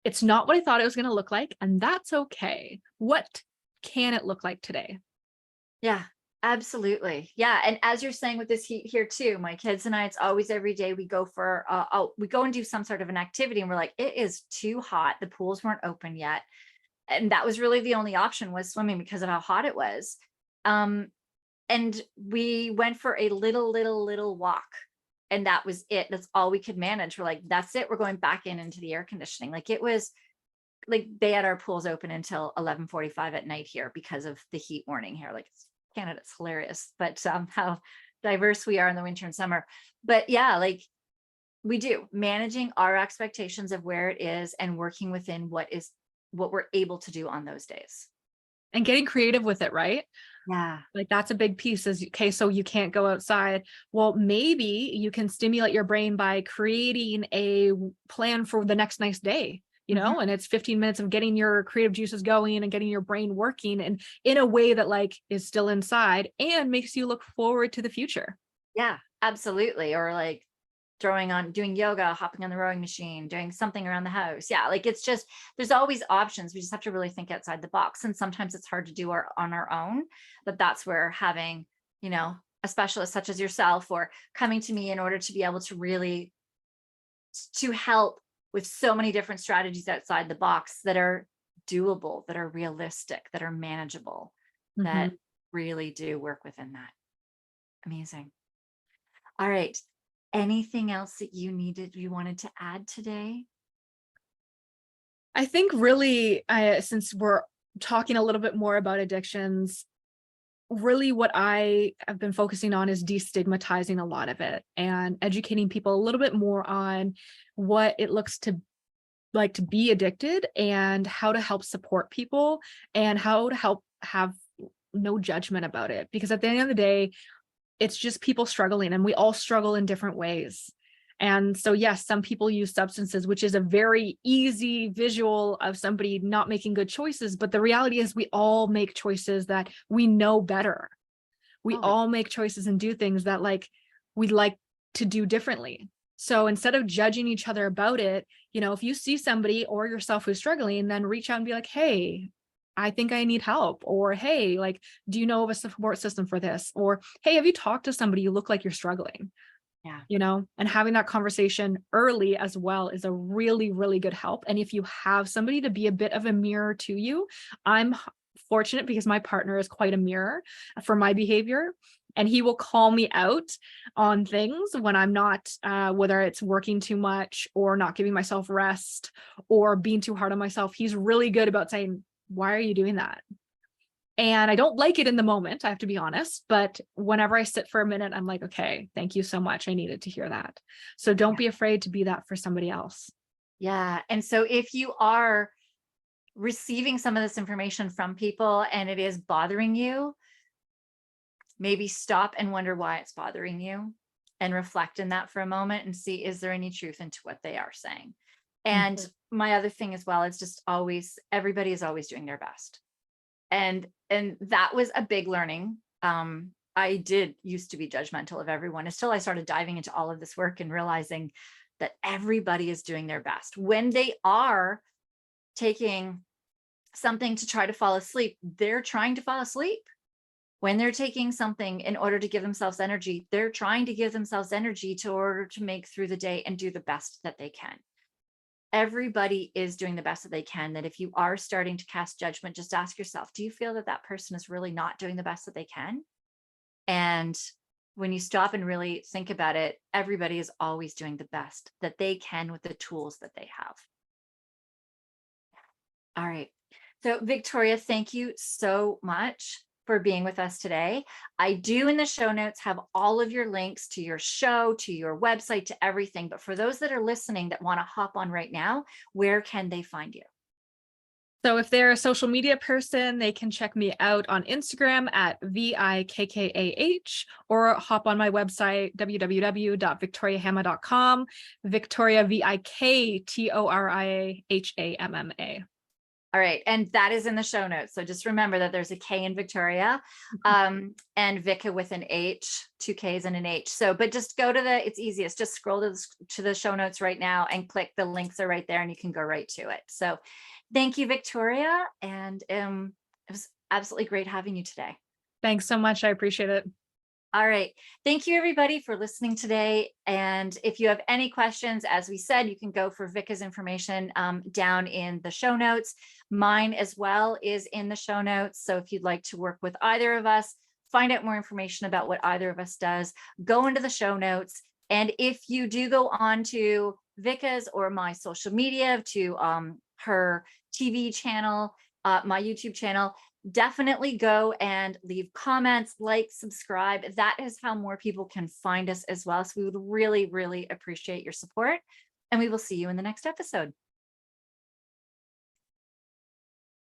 Speaker 2: it's not what I thought it was going to look like, and that's okay. What can it look like today?
Speaker 1: Yeah, absolutely. Yeah. And as you're saying with this heat here too, my kids and I, it's always every day we go for, we go and do some sort of an activity and we're like, it is too hot. The pools weren't open yet. And that was really the only option was swimming because of how hot it was. Um, and we went for a little walk. And that was it. That's all we could manage. We're like, that's it. We're going back into the air conditioning. Like it was like they had our pools open until 11:45 at night here because of the heat warning here. Like Canada, it's hilarious, but how diverse we are in the winter and summer. But yeah, like we do managing our expectations of where it is and working within what we're able to do on those days.
Speaker 2: And getting creative with it, right?
Speaker 1: Yeah.
Speaker 2: Like that's a big piece is, okay, so you can't go outside. Well, maybe you can stimulate your brain by creating a plan for the next nice day,
Speaker 1: Mhm.
Speaker 2: and it's 15 minutes of getting your creative juices going and getting your brain working and in a way that like is still inside and makes you look forward to the future.
Speaker 1: Yeah, absolutely. Or like doing yoga, hopping on the rowing machine, doing something around the house. Yeah, like it's just, there's always options. We just have to really think outside the box. And sometimes it's hard to do on our own, but that's where having, a specialist such as yourself or coming to me in order to be able to really to help with so many different strategies outside the box that are doable, that are realistic, that are manageable, that
Speaker 2: Mhm.
Speaker 1: really do work within that. Amazing. All right. Anything else that you wanted to add today?
Speaker 2: I think really, since we're talking a little bit more about addictions, really what I have been focusing on is destigmatizing a lot of it and educating people a little bit more on what it looks to like to be addicted and how to help support people and how to help have no judgment about it. Because at the end of the day, it's just people struggling and we all struggle in different ways. And so, yes, some people use substances, which is a very easy visual of somebody not making good choices. But the reality is we all make choices that we know better. We
Speaker 1: Oh,
Speaker 2: all make choices and do things that like we'd like to do differently. So instead of judging each other about it, if you see somebody or yourself who's struggling, then reach out and be like, hey, I think I need help. Or, hey, like, do you know of a support system for this? Or, hey, have you talked to somebody? You look like you're struggling,
Speaker 1: yeah.
Speaker 2: and having that conversation early as well is a really, really good help. And if you have somebody to be a bit of a mirror to you, I'm fortunate because my partner is quite a mirror for my behavior. And he will call me out on things when I'm not, whether it's working too much or not giving myself rest or being too hard on myself. He's really good about saying, why are you doing that? And I don't like it in the moment, I have to be honest. But whenever I sit for a minute, I'm like, okay, thank you so much. I needed to hear that. So don't
Speaker 1: Yeah.
Speaker 2: be afraid to be that for somebody else.
Speaker 1: Yeah. And so if you are receiving some of this information from people and it is bothering you, maybe stop and wonder why it's bothering you and reflect in that for a moment and see, is there any truth into what they are saying? And
Speaker 2: Mhm.
Speaker 1: my other thing as well is just always, everybody is always doing their best. And that was a big learning. I did used to be judgmental of everyone until I started diving into all of this work and realizing that everybody is doing their best when they are taking something to try to fall asleep. They're trying to fall asleep. When they're taking something in order to give themselves energy, they're trying to give themselves energy to order to make through the day and do the best that they can. Everybody is doing the best that they can. That if you are starting to cast judgment, just ask yourself, do you feel that that person is really not doing the best that they can? And when you stop and really think about it, everybody is always doing the best that they can with the tools that they have. All right. So, Victoria, thank you so much for being with us today. I do in the show notes have all of your links to your show, to your website, to everything. But for those that are listening that want to hop on right now, where can they find you?
Speaker 2: So if they're a social media person, they can check me out on Instagram at VIKKAH or hop on my website, www.victoriahamma.com, Victoria, VIKTORIAHAMMA.
Speaker 1: All right. And that is in the show notes. So just remember that there's a K in Victoria, and Vika with an H, two Ks and an H. So, but just go to it's easiest. Just scroll to the show notes right now and click the links are right there and you can go right to it. So thank you, Victoria. And it was absolutely great having you today.
Speaker 2: Thanks so much. I appreciate it.
Speaker 1: All right. Thank you, everybody, for listening today. And if you have any questions, as we said, you can go for Vika's information down in the show notes. Mine as well is in the show notes. So if you'd like to work with either of us, find out more information about what either of us does, go into the show notes. And if you do go on to Vika's or my social media, to her TV channel, my YouTube channel, definitely go and leave comments, like, subscribe. That is how more people can find us as well. So we would really, really appreciate your support. And we will see you in the next episode.